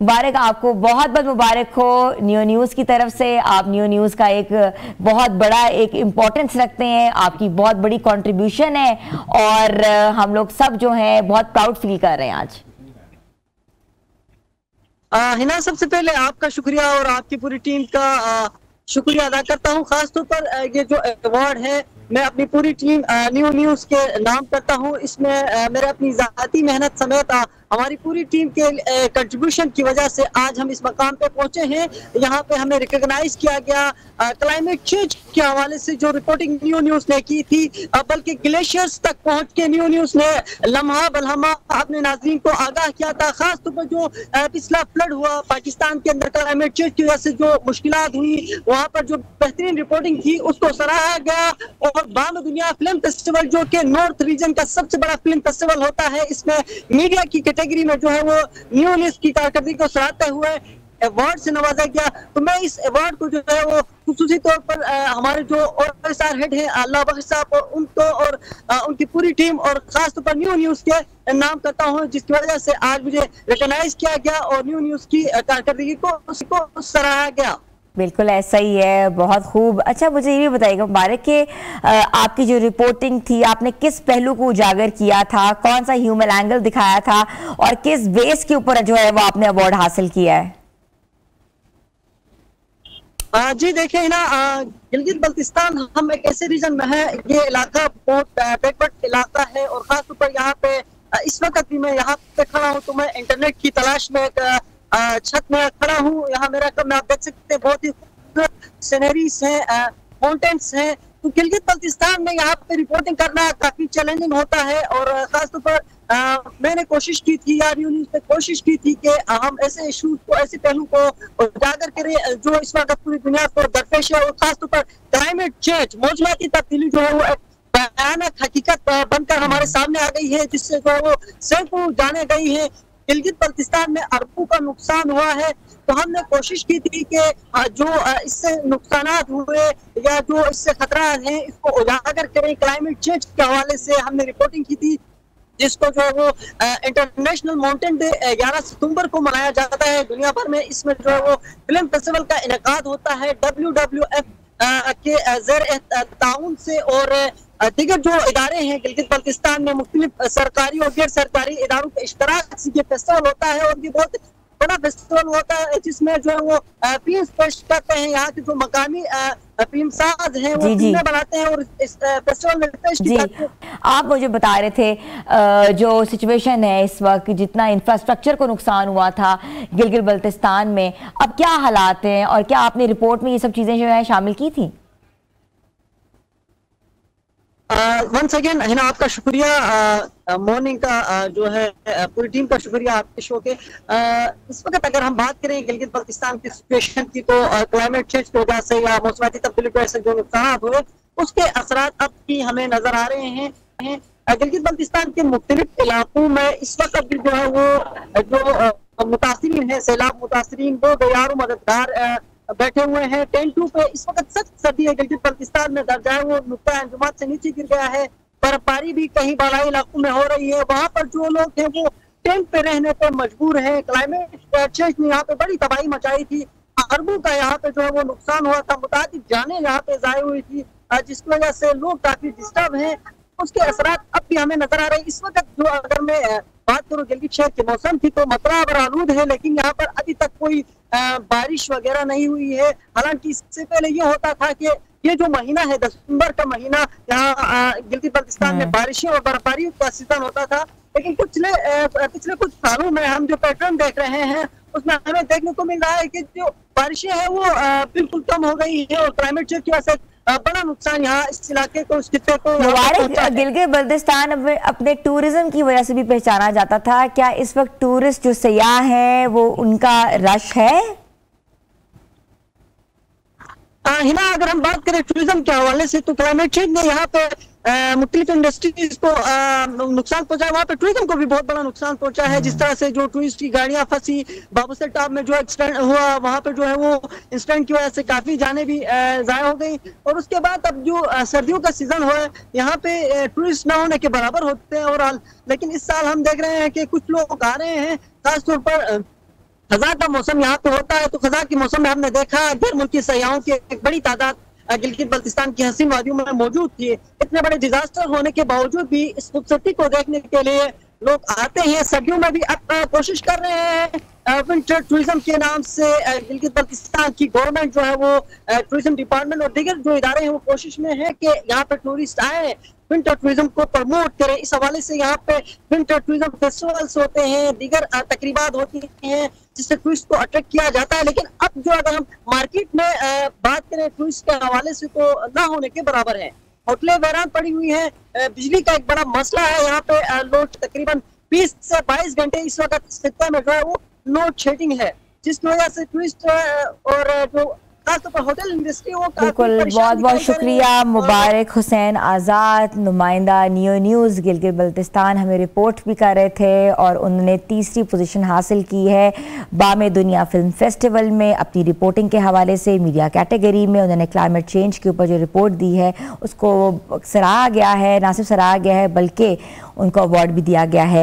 मुबारक आपको, बहुत बहुत मुबारक हो न्यू न्यूज़ की तरफ से। आप न्यू न्यूज़ का एक बहुत बड़ा एक इम्पोर्टेंस रखते हैं, आपकी बहुत बड़ी कंट्रीब्यूशन है और हम लोग सब जो हैं बहुत प्राउड फील कर रहे हैं आज। हिना, सबसे पहले आपका शुक्रिया और आपकी पूरी टीम का शुक्रिया अदा करता हूं। खासतौर पर ये जो अवार्ड है मैं अपनी पूरी टीम न्यू न्यूज़ के नाम करता हूं। इसमें मेरे अपनी ज़ाती मेहनत समेत हमारी पूरी टीम के कंट्रीब्यूशन की वजह से आज हम इस मकाम पे पहुंचे हैं। यहाँ पे हमें रिकॉग्नाइज किया गया क्लाइमेट चेंज के हवाले से जो रिपोर्टिंग न्यू न्यूज़ ने की थी, बल्कि ग्लेशियर्स तक पहुंच के न्यू न्यूज़ ने लम्हा बलहमा अपने नाज़रीन को आगाह किया था। खासतौर पर जो पिछला फ्लड हुआ पाकिस्तान के अंदर क्लाइमेट चेंज की वजह से जो मुश्किलात हुई, वहाँ पर जो बेहतरीन रिपोर्टिंग थी उसको सराहा गया। और बाम दुनिया फिल्म फेस्टिवल जो कि नॉर्थ रीजन का सबसे बड़ा फिल्म फेस्टिवल होता है, इसमें मीडिया की कैटेगरी में जो है वो न्यू न्यूज़ की कारकर्दगी को सराहते हुए अवार्ड से नवाजा गया। तो मैं इस अवार्ड को जो है वो खुसूसी तौर पर हमारे जो OSR हेड हैं अल्लाह बख्श साहब और उनको और उनकी पूरी टीम और खास तौर पर न्यू न्यूज़ के नाम करता हूं, जिसकी वजह से आज मुझे रिकॉग्नाइज किया गया और न्यू न्यूज़ की कारकर्दगी को सराहा गया। बिल्कुल ऐसा ही है, बहुत खूब। अच्छा, मुझे ये भी बताइएगा मुबारक कि आपकी जो रिपोर्टिंग थी आपने किस पहलू को उजागर किया था, कौन सा ह्यूमन एंगल दिखाया था और किस बेस के ऊपर जो है वो आपने अवार्ड हासिल किया है? जी देखिए ना, गिलगित बल्तिस्तान हम एक ऐसे रीजन में है, ये इलाका बहुत बैकवर्ड इलाका है और खासतौर पर यहाँ पे इस वक्त भी मैं यहाँ पे खड़ा हूँ तो मैं इंटरनेट की तलाश में छत में खड़ा हूँ। यहाँ मेरा कम आप देख सकते हैं, बहुत ही खूबसूरत सीनरीज हैं, माउंटेन्स हैं। तो गिलगित बल्तिस्तान में यहाँ पे रिपोर्टिंग करना काफी चैलेंजिंग होता है और खासतौर पर मैंने कोशिश की थी या न्यू न्यूज़ ने कोशिश की थी कि हम ऐसे इशूज को, ऐसे पहलू को उजागर करें जो इस वक्त पूरी दुनिया को दरपेश है। और खासतौर पर क्लाइमेट चेंज, मौसमाती तब्दीली जो है वो भयानक हकीकत बनकर हमारे सामने आ गई है, जिससे जो है वो सैकड़ों जाने गई है। गिलगित बल्तिस्तान में अरबों का नुकसान हुआ है। तो हमने कोशिश की थी कि जो इससे नुकसानात हुए या जो इससे खतरा है इसको उजागर करें। क्लाइमेट चेंज के हवाले से हमने रिपोर्टिंग की थी, जिसको जो है वो इंटरनेशनल माउंटेन डे 11 सितंबर को मनाया जाता है दुनिया भर में। इसमें जो है वो फिल्म फेस्टिवल का इनेकाद होता है WWF के ज़ेर ताउन से और दीगर जो इदारे हैं गिलगित बल्तिस्तान में मुख्तलिफ सरकारी और गैर सरकारी इदारों के इश्तराक से ये फेस्टिवल होता है। और ये बहुत बड़ा फेस्टिवल होता है जिसमें जो है वो फिल्म पेश करते हैं। यहाँ के जो मकामी फिल्म साज हैं वो फिल्में बनाते हैं और इस फेस्टिवल में पेश की जाती है। आप मुझे बता रहे थे जो सिचुएशन है इस वक्त, जितना इंफ्रास्ट्रक्चर को नुकसान हुआ था गिलगित बल्तिस्तान में, अब क्या हालात हैं और क्या आपने रिपोर्ट में ये सब चीजें जो है शामिल की थी? वंस अगेन हिना, आपका शुक्रिया, मॉर्निंग का जो है पूरी टीम का शुक्रिया आपके शो के। इस वक्त अगर हम बात करें गिलगित बल्तिस्तान की सिचुएशन की, तो क्लाइमेट चेंज की वजह से या मौसमाती तब्दीली की वजह से जो नुकसान हुए उसके असरात अब भी हमें नजर आ रहे हैं। गिलगित बल्तिस्तान के मुख्तलिफ इलाकों में इस वक्त भी जो है वो जो मुतासिरीन है, सैलाब मुतासिरीन, वो गैयारों मददगार बैठे हुए हैं टेंटों पे। इस वक्त सख्त सर्दी है गिलगित बल्तिस्तान में, दर्जा है वो नुक्ता अंजुमात से नीचे गिर गया है। बर्फबारी भी कहीं बालाई इलाकों में हो रही है। वहाँ पर जो लोग हैं वो टेंट पे रहने पे मजबूर हैं। क्लाइमेट चेंज ने यहाँ पे बड़ी तबाही मचाई थी। अरबों का यहाँ पे जो है वो नुकसान हुआ था, मुतादिद जानें यहाँ पे ज़ाय हुई थी, जिसकी वजह से लोग काफी डिस्टर्ब हैं। उसके असरात अब भी हमें नजर आ रहे हैं। इस वक्त जो अगर मैं बात करूँ गिलगित शहर के मौसम की, तो मतरा और आलूद है, लेकिन यहाँ पर अभी तक कोई बारिश वगैरह नहीं हुई है। हालांकि इससे पहले ये होता था कि ये जो महीना है दिसंबर का महीना, यहाँ गिलगित बल्तिस्तान में बारिशें और बर्फबारी का सीजन होता था। लेकिन पिछले कुछ सालों में हम जो पैटर्न देख रहे हैं उसमें हमें देखने को मिल रहा है कि जो बारिशें हैं वो बिल्कुल कम हो गई है और क्लाइमेट चेंज की वजह से बड़ा नुकसान यहाँ इस इलाके को, इस खित्ते को। गिलगित बल्तिस्तान अपने टूरिज्म की वजह से भी पहचाना जाता था। क्या इस वक्त टूरिस्ट जो सयाह हैं वो उनका रश है? हिना, अगर हम बात करें टूरिज्म के हवाले से, तो क्लाइमेट चेंज ने यहाँ पे मुख्तलिफ इंडस्ट्रीज को नुकसान पहुंचा है। वहाँ पे टूरिज्म को भी बहुत बड़ा नुकसान पहुंचा है। जिस तरह से जो टूरिस्ट की गाड़ियां फंसी, बाबूसर टॉप में जो एक्सीडेंट हुआ, वहाँ पे जो है वो इंसिडेंट की वजह से काफी जाने भी जाया हो गई। और उसके बाद अब जो सर्दियों का सीजन हुआ है, यहाँ पे टूरिस्ट ना होने के बराबर होते हैं। और लेकिन इस साल हम देख रहे हैं कि कुछ लोग आ रहे हैं, खासतौर पर खजा का मौसम यहाँ पे होता है, तो खजा के मौसम में हमने देखा गैर मुल्की सयाहों की एक बड़ी तादाद गिलगित बल्तिस्तान की हसीन वादियों में मौजूद थी। इतने बड़े डिजास्टर होने के बावजूद भी इस खूबसूरती को देखने के लिए लोग आते हैं। सर्दियों में भी अब कोशिश कर रहे हैं विंटर टूरिज्म के नाम से। गिलगित बल्तिस्तान की गवर्नमेंट जो है वो टूरिज्म डिपार्टमेंट और दीगर जो इदारे हैं वो कोशिश में है कि यहाँ पे टूरिस्ट आए, विंटर टूरिज्म को प्रमोट करें। इस हवाले से यहाँ पे विंटर टूरिज्म फेस्टिवल्स होते हैं, दीगर तकरीबात होती हैं जिससे टूरिस्ट को अट्रैक्ट किया जाता है। लेकिन अब जो अगर हम मार्केट में बात करें टूरिस्ट के हवाले से तो ना होने के बराबर है। होटलें वैरान पड़ी हुई हैं, बिजली का एक बड़ा मसला है यहाँ पे। लोड तकरीबन 20 से 22 घंटे इस वक्त खित्ते में जो है वो लोड शेडिंग है, जिसकी वजह से टूरिस्ट और जो खासतौर पर होटल इंडस्ट्री वो बिल्कुल। बहुत बहुत शुक्रिया मुबारक हुसैन आज़ाद, नुमाइंदा नियो न्यूज़ गिलगित बल्तिस्तान, हमें रिपोर्ट भी कर रहे थे और उन्होंने तीसरी पोजीशन हासिल की है बामे दुनिया फिल्म फेस्टिवल में। अपनी रिपोर्टिंग के हवाले से मीडिया कैटेगरी में उन्होंने क्लाइमेट चेंज के ऊपर जो रिपोर्ट दी है उसको सराहा गया है, ना सिर्फ सराहा गया है बल्कि उनको अवार्ड भी दिया गया है।